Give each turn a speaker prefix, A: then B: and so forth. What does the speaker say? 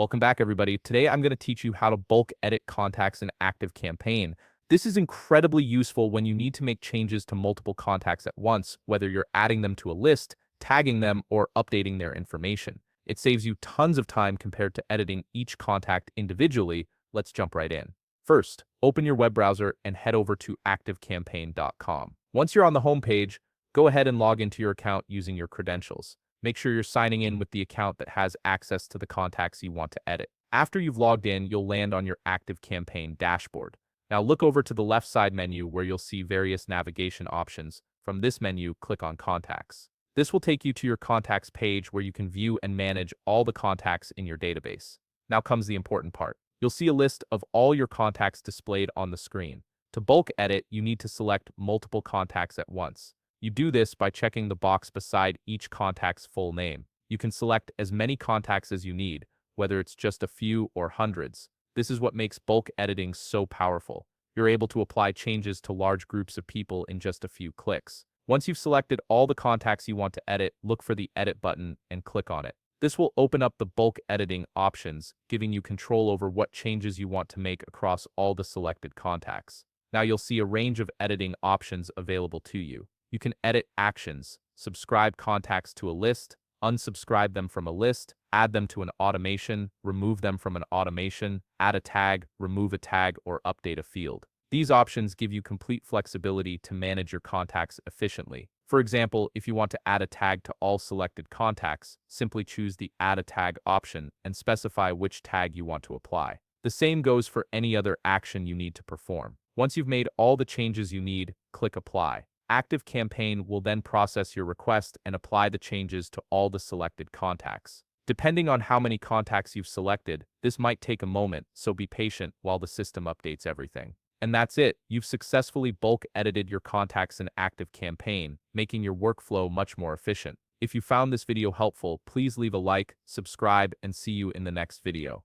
A: Welcome back, everybody. Today, I'm going to teach you how to bulk edit contacts in ActiveCampaign. This is incredibly useful when you need to make changes to multiple contacts at once, whether you're adding them to a list, tagging them, or updating their information. It saves you tons of time compared to editing each contact individually. Let's jump right in. First, open your web browser and head over to ActiveCampaign.com. Once you're on the home page, go ahead and log into your account using your credentials. Make sure you're signing in with the account that has access to the contacts you want to edit. After you've logged in, you'll land on your ActiveCampaign dashboard. Now look over to the left side menu where you'll see various navigation options. From this menu, click on Contacts. This will take you to your contacts page where you can view and manage all the contacts in your database. Now comes the important part. You'll see a list of all your contacts displayed on the screen. To bulk edit, you need to select multiple contacts at once. You do this by checking the box beside each contact's full name. You can select as many contacts as you need, whether it's just a few or hundreds. This is what makes bulk editing so powerful. You're able to apply changes to large groups of people in just a few clicks. Once you've selected all the contacts you want to edit, look for the Edit button and click on it. This will open up the bulk editing options, giving you control over what changes you want to make across all the selected contacts. Now you'll see a range of editing options available to you. You can edit actions, subscribe contacts to a list, unsubscribe them from a list, add them to an automation, remove them from an automation, add a tag, remove a tag, or update a field. These options give you complete flexibility to manage your contacts efficiently. For example, if you want to add a tag to all selected contacts, simply choose the Add a Tag option and specify which tag you want to apply. The same goes for any other action you need to perform. Once you've made all the changes you need, click Apply. ActiveCampaign will then process your request and apply the changes to all the selected contacts. Depending on how many contacts you've selected, this might take a moment, so be patient while the system updates everything. And that's it. You've successfully bulk edited your contacts in ActiveCampaign, making your workflow much more efficient. If you found this video helpful, please leave a like, subscribe, and see you in the next video.